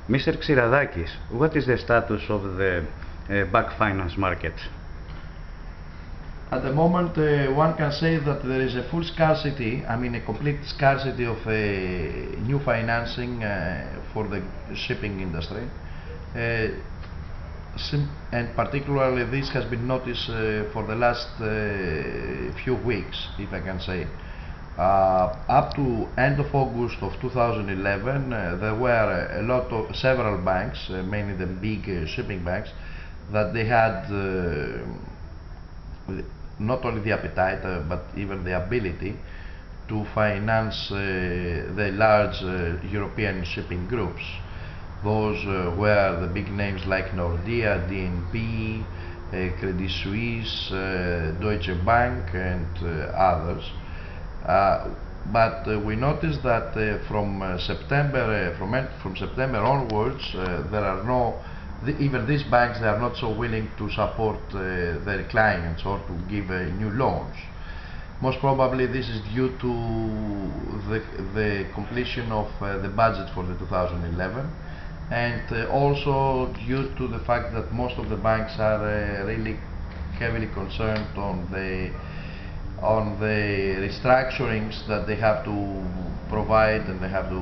Mr. Xiradakis, what is the status of the bank finance market? At the moment, one can say that there is a full scarcity, a complete scarcity of new financing for the shipping industry. And particularly this has been noticed for the last few weeks, if I can say. Up to end of August of 2011, there were several banks, mainly the big shipping banks, that they had not only the appetite but even the ability to finance the large European shipping groups. Those were the big names like Nordea, DNB, Credit Suisse, Deutsche Bank, and others. But we noticed that from September onwards, there are even these banks, they are not so willing to support their clients or to give new loans. Most probably this is due to the completion of the budget for the 2011, and also due to the fact that most of the banks are really heavily concerned on the restructurings that they have to provide and they have to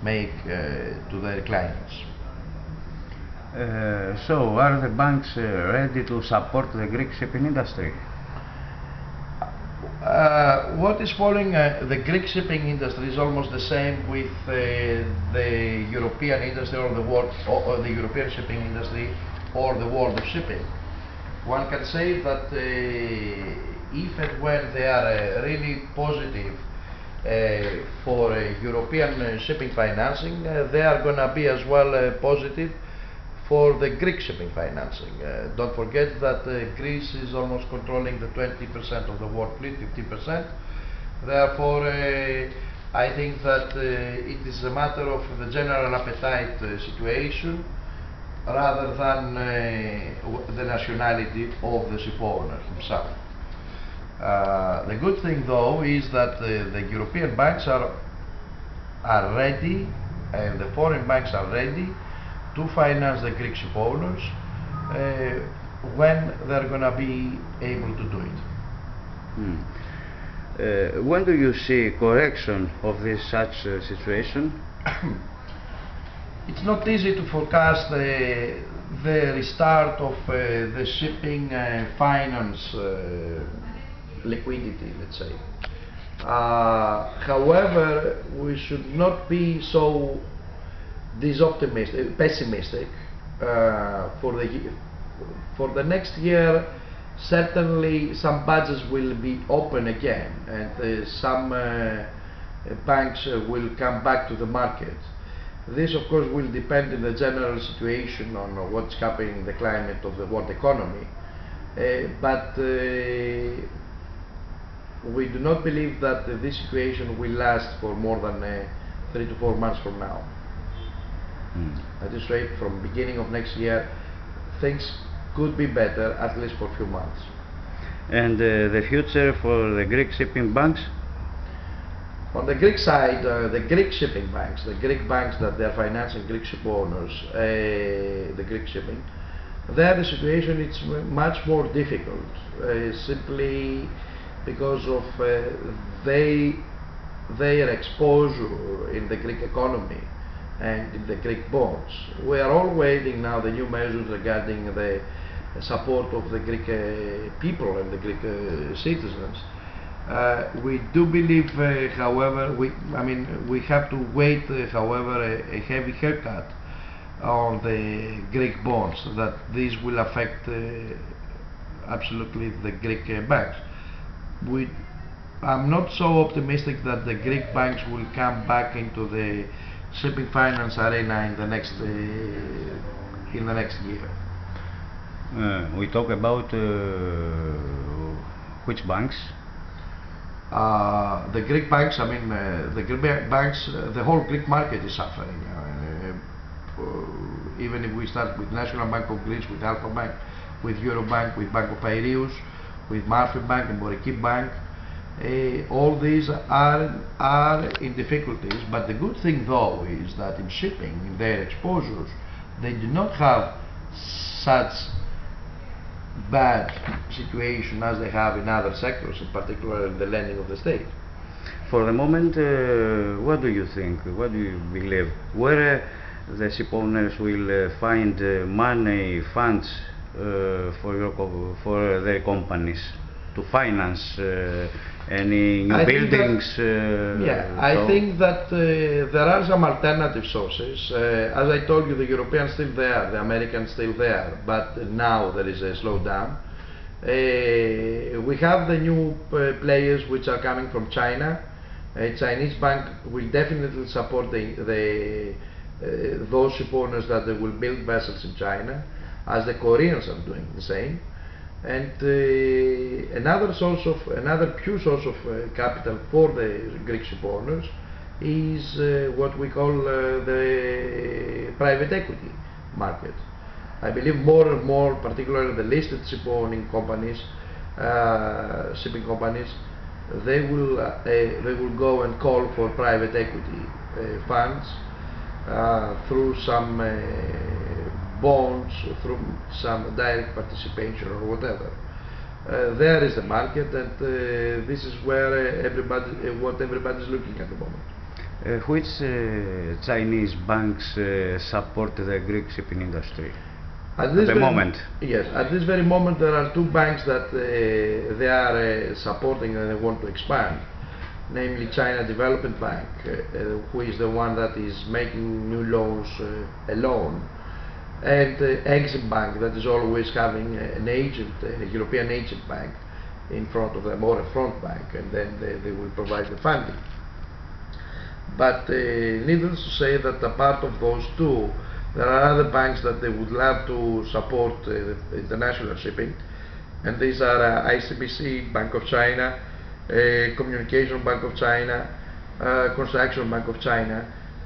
make to their clients. So are the banks ready to support the Greek shipping industry? What is following the Greek shipping industry is almost the same with the European industry or the world, or the European shipping industry or the world of shipping. One can say that if and when they are really positive for European shipping financing, they are going to be as well positive for the Greek shipping financing. Don't forget that Greece is almost controlling the 20% of the world fleet, 15%. Therefore, I think that it is a matter of the general appetite situation rather than the nationality of the ship owner himself. The good thing though is that the European banks are ready, and the foreign banks are ready to finance the Greek ship owners when they're going to be able to do it. When do you see correction of such situation? It's not easy to forecast the restart of the shipping finance liquidity, let's say. However, we should not be so pessimistic. For the next year, certainly some budgets will be open again, and some banks will come back to the market. This of course will depend on the general situation, on what's happening in the climate of the world economy, but we do not believe that this situation will last for more than 3 to 4 months from now. At this rate, from beginning of next year, things could be better, at least for a few months. And the future for the Greek shipping banks? On the Greek side, the Greek shipping banks, the Greek banks that they are financing Greek ship owners, the Greek shipping, there the situation is much more difficult, simply because of their exposure in the Greek economy and in the Greek bonds. We are all waiting now the new measures regarding the support of the Greek people and the Greek citizens. We do believe, however, we have to wait, however, a heavy haircut on the Greek bonds, that this will affect absolutely the Greek banks. I'm not so optimistic that the Greek banks will come back into the shipping finance arena in the next year. We talk about which banks? The Greek banks, the Greek banks, the whole Greek market is suffering. Even if we start with National Bank of Greece, with Alpha Bank, with Eurobank, with Bank of Piraeus, with Marfi Bank and Moriki Bank, All these are in difficulties, but the good thing though is that in shipping, in their exposures, they do not have such bad situation as they have in other sectors, in particular the lending of the state. For the moment, what do you think? What do you believe? Where the ship owners will find money, funds for their companies to finance any new buildings? I think that there are some alternative sources. As I told you, the Europeans still there, the Americans still there, but now there is a slowdown. We have the new players which are coming from China. A Chinese bank will definitely support those ship owners that they will build vessels in China, as the Koreans are doing the same. And another pure source of capital for the Greek ship owners is what we call the private equity market. I believe more and more, particularly the listed ship owning companies, shipping companies, they will go and call for private equity funds through some bonds, through some direct participation or whatever. There is the market, and this is where what everybody is looking at the moment. Which Chinese banks support the Greek shipping industry? At the moment? Yes, at this very moment there are two banks that they are supporting and they want to expand, namely China Development Bank, who is the one that is making new loans alone, and Exim Bank, that is always having an agent, a European agent bank in front of them, or a front bank, and then they will provide the funding. But needless to say that apart of those two, there are other banks that they would love to support international shipping, and these are ICBC, Bank of China, Communication Bank of China, Construction Bank of China,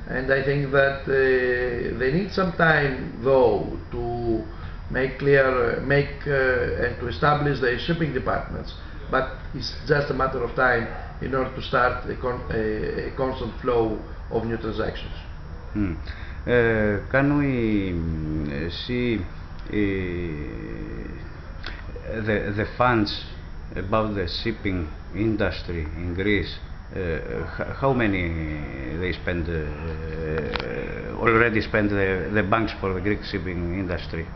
and I think that they need some time though to make clear, and to establish their shipping departments, but it's just a matter of time in order to start a constant flow of new transactions. Can we see the funds about the shipping industry in Greece? How many they spend already spend the banks for the Greek shipping industry?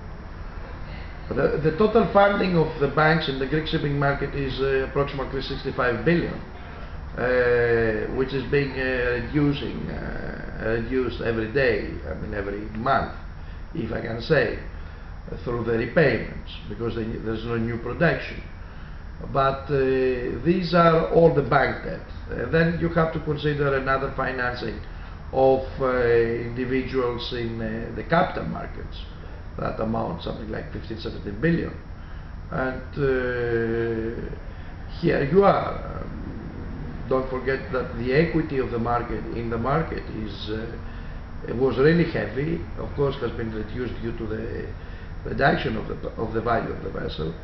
The total funding of the banks in the Greek shipping market is approximately 65 billion, which is being reduced every day, I mean every month, if I can say, through the repayments, because there's no new production. But these are all the bank debt. Then you have to consider another financing of individuals in the capital markets that amount something like 15-17 billion. And here you are. Don't forget that the equity of the market was really heavy. Of course, has been reduced due to the reduction of the value of the vessel.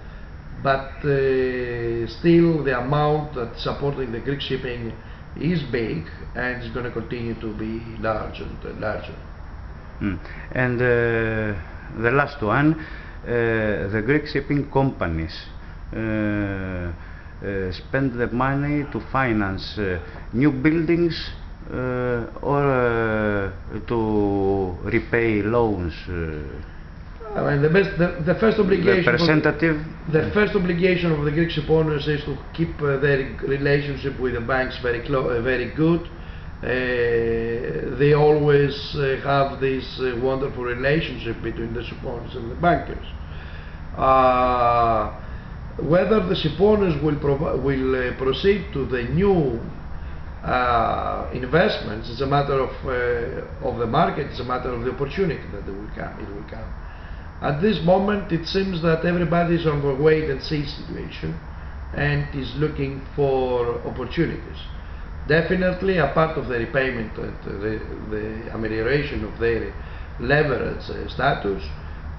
But still, the amount that's supporting the Greek shipping is big, and is going to continue to be larger and larger. And the last one, the Greek shipping companies spend the money to finance new buildings or to repay loans. I mean, the first obligation. The first obligation of the Greek ship owners is to keep their relationship with the banks very good. They always have this wonderful relationship between the ship owners and the bankers. Whether the ship owners will proceed to the new investments is a matter of the market. It's a matter of the opportunity that it will come. At this moment, it seems that everybody is on the wait and see situation and is looking for opportunities. Definitely, a part of the repayment and the amelioration of their leverage status,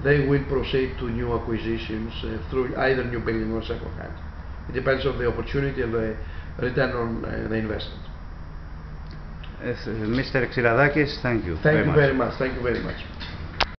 they will proceed to new acquisitions through either new building or second hand. It depends on the opportunity and return on the investment. Mr. Xiradakis, thank you. Thank you very much. Thank you very much.